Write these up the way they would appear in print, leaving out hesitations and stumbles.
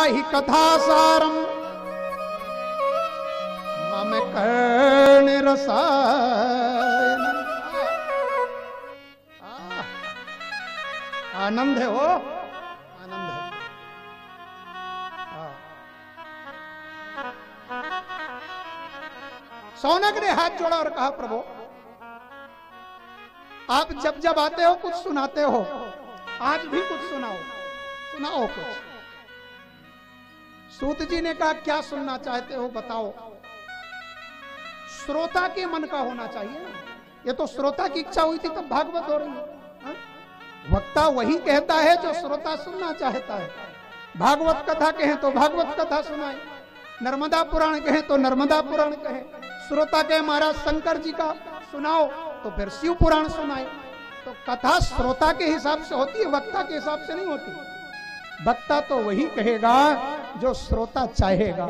ही कथा सारम मम कर्ण रसायन। आनंद है, वो आनंद है। सौनक ने हाथ जोड़ा और कहा, प्रभु आप जब जब आते हो कुछ सुनाते हो, आज भी कुछ सुनाओ, सुनाओ कुछ। सूत जी ने कहा, क्या सुनना चाहते हो बताओ। श्रोता के मन का होना चाहिए ना, ये तो श्रोता की इच्छा हुई थी तब भागवत हो रही है। वक्ता वही कहता है जो श्रोता सुनना चाहता है। भागवत कथा कहें तो भागवत कथा सुनाए, नर्मदा पुराण कहें तो नर्मदा पुराण कहें, श्रोता कहे महाराज शंकर जी का सुनाओ तो फिर शिव पुराण सुनाए। तो कथा श्रोता के हिसाब से होती है, वक्ता के हिसाब से नहीं होती। वक्ता तो वही कहेगा जो श्रोता चाहेगा।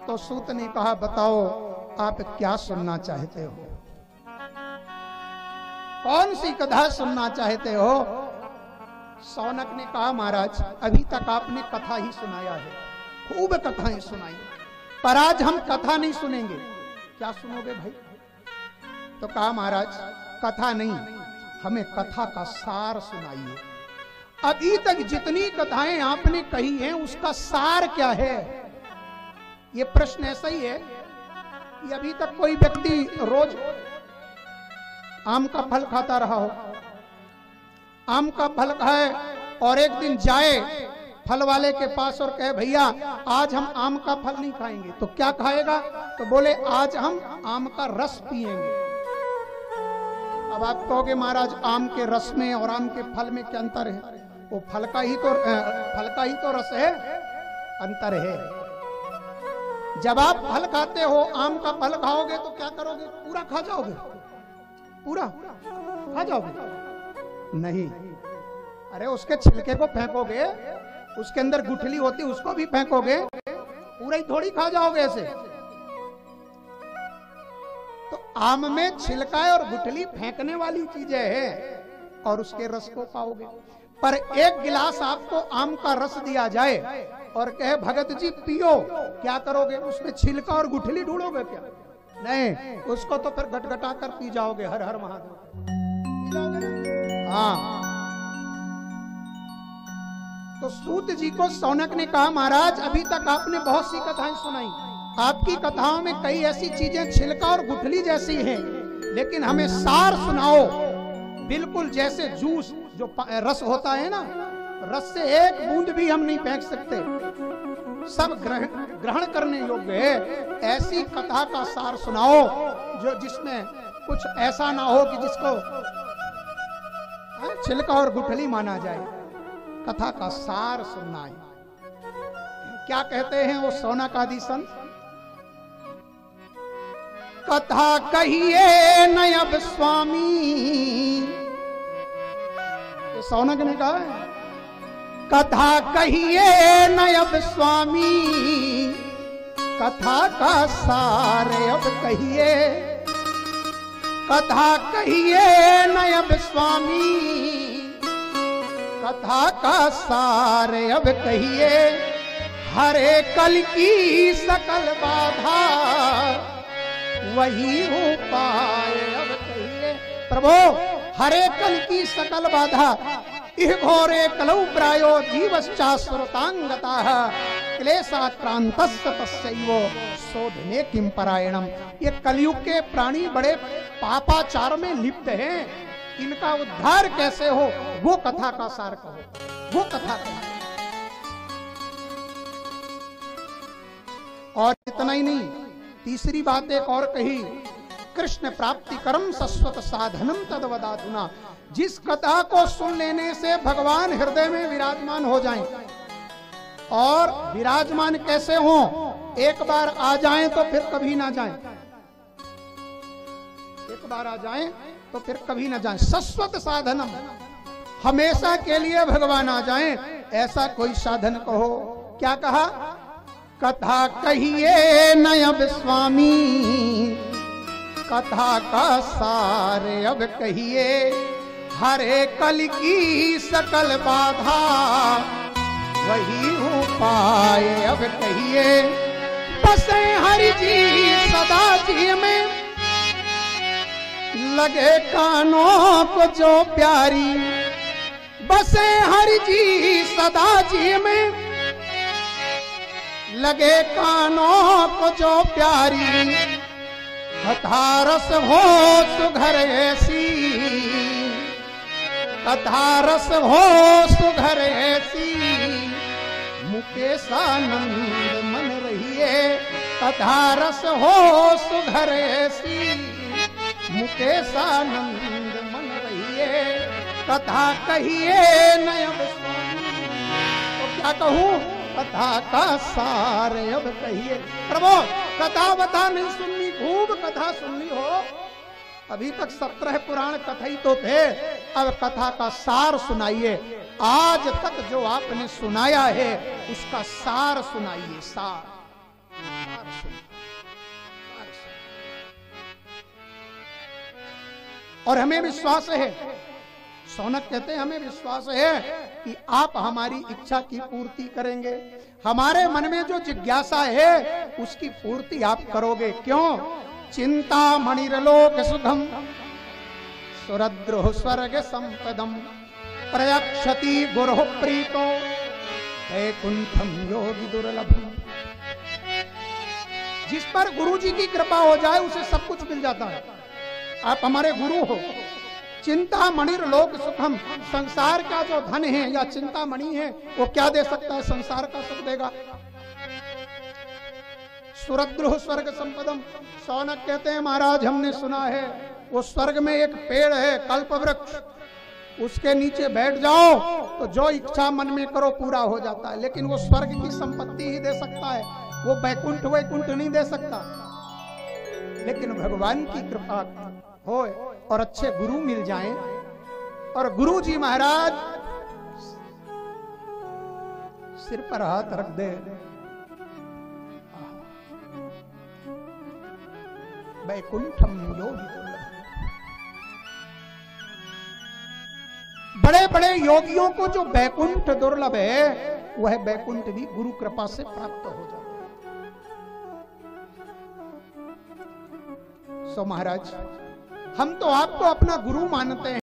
तो सूत ने कहा, बताओ आप क्या सुनना चाहते हो, कौन सी कथा सुनना चाहते हो। सौनक ने कहा, महाराज अभी तक आपने कथा ही सुनाया है, खूब कथाएं सुनाई, पर आज हम कथा नहीं सुनेंगे। क्या सुनोगे भाई। तो कहा, महाराज कथा नहीं, हमें कथा का सार सुनाइए। अभी तक जितनी कथाएं आपने कही हैं उसका सार क्या है। ये प्रश्न ऐसा ही है कि अभी तक कोई व्यक्ति रोज आम का फल खाता रहा हो, आम का फल खाए और एक दिन जाए फल वाले के पास और कहे, भैया आज हम आम का फल नहीं खाएंगे। तो क्या खाएगा। तो बोले, आज हम आम का रस पिएंगे। अब आप कहोगे, महाराज आम के रस में और आम के फल में क्या अंतर है। वो फल का ही तो रस है, अंतर है। जब आप फल खाते हो, आम का फल खाओगे तो क्या करोगे, पूरा खा जाओगे, पूरा खा जाओगे नहीं। अरे उसके छिलके को फेंकोगे, उसके अंदर गुठली होती उसको भी फेंकोगे, पूरा ही थोड़ी खा जाओगे ऐसे। तो आम में छिलका और गुठली फेंकने वाली चीजें हैं और उसके रस को पाओगे। पर एक गिलास आपको आम का रस दिया जाए और कहे, भगत जी पियो, क्या करोगे, उसमें छिलका और गुठली ढूंढोगे क्या। नहीं, उसको तो फिर गटगटा कर पी जाओगे, हर हर महादेव। हाँ। तो सूत जी को सौनक ने कहा, महाराज अभी तक आपने बहुत सी कथाएं सुनाई, आपकी कथाओं में कई ऐसी चीजें छिलका और गुठली जैसी हैं, लेकिन हमें सार सुनाओ। बिल्कुल जैसे जूस जो रस होता है ना, रस से एक बूंद भी हम नहीं फेंक सकते, सब ग्रहण करने योग्य है। ऐसी कथा का सार सुनाओ जो जिसमें कुछ ऐसा ना हो कि जिसको छिलका और गुठली माना जाए। कथा का सार सुनना है। क्या कहते हैं वो सौनक आदि संत, कथा कहिए न अब स्वामी। तो सौनक ने कहा, कथा कहिए न अब स्वामी, कथा का सार अब कहिए, कथा कहिए न अब स्वामी, कथा का सार अब कहिए। हरे कल की सकल बाधा वही उपाय अब कहिए। प्रभु हरे कल की सकल बाधा, इह घोरे कलौ प्रायो जीवश्चाश्रुतांगताः क्लेशाक्रांतस्य तस्यैव शोधने किं परायणम। ये कलयुग के प्राणी बड़े पापाचार में लिप्त हैं, इनका उद्धार कैसे हो, वो कथा का सार कहो, वो कथा कहो। और इतना ही नहीं, तीसरी बात एक और कही, कृष्ण प्राप्ति कर्म शश्वत साधनम तद्वदाधुना। जिस कथा को सुन लेने से भगवान हृदय में विराजमान हो जाएं, और विराजमान कैसे हो, एक बार आ जाएं तो फिर कभी ना जाएं, एक बार आ जाएं तो फिर कभी ना जाएं। शश्वत साधनम, हमेशा के लिए भगवान आ जाएं, ऐसा कोई साधन कहो। क्या कहा, कथा कहिए न अब स्वामी, कथा का सार अब कहिए। हरे कल की सकल बाधा वही उपाय अब कहिए। बसे हरि जी सदा जी में लगे कानों को जो प्यारी। बसे हरि जी सदा जी में लगे कानों को जो प्यारी। कथा रस हो सुघर ऐसी, कथा रस हो सुघर ऐसी। मुकेशानंद मन रहिए, कथा रस हो सुघर ऐसी। मुकेशानंद मन रहिए, कथा कहिए नयब स्वामी। तो क्या कहूं, कथा का सार अब कहिए। प्रभु कथा बता नहीं सुननी, खूब कथा सुननी हो। अभी तक 17 पुराण कथा ही तो थे, अब कथा का सार सुनाइए। आज तक जो आपने सुनाया है उसका सार सुनाइए। सार और हमें विश्वास है, सौनक कहते हैं हमें विश्वास है कि आप हमारी इच्छा की पूर्ति करेंगे। हमारे मन में जो जिज्ञासा है उसकी पूर्ति आप करोगे। क्यों? चिंता मणिर्लोक सुखम सुरद्रोह स्वर्ग संपदम प्रयक्षति गुरु प्रीतो वैकुंठम योगी दुर्लभम। जिस पर गुरु जी की कृपा हो जाए उसे सब कुछ मिल जाता है। आप हमारे गुरु हो। चिंता मणिर लोक सुखम, संसार का जो धन है या चिंता मणि है वो क्या दे सकता है? संसार का सुख देगा। सुरद्रोह स्वर्ग संपदम, सौनक कहते हैं महाराज हमने सुना है वो स्वर्ग में एक पेड़ है कल्प वृक्ष, उसके नीचे बैठ जाओ तो जो इच्छा मन में करो पूरा हो जाता है। लेकिन वो स्वर्ग की संपत्ति ही दे सकता है, वो वैकुंठ वैकुंठ नहीं दे सकता। लेकिन भगवान की कृपा हो और अच्छे गुरु मिल जाएं, और गुरु जी महाराज सिर पर हाथ रख दे, वैकुंठम योगी दुर्लभ। बड़े बड़े योगियों को जो वैकुंठ दुर्लभ है वह वैकुंठ भी गुरु कृपा से प्राप्त हो जाता है। सो महाराज हम तो आपको अपना गुरु मानते हैं।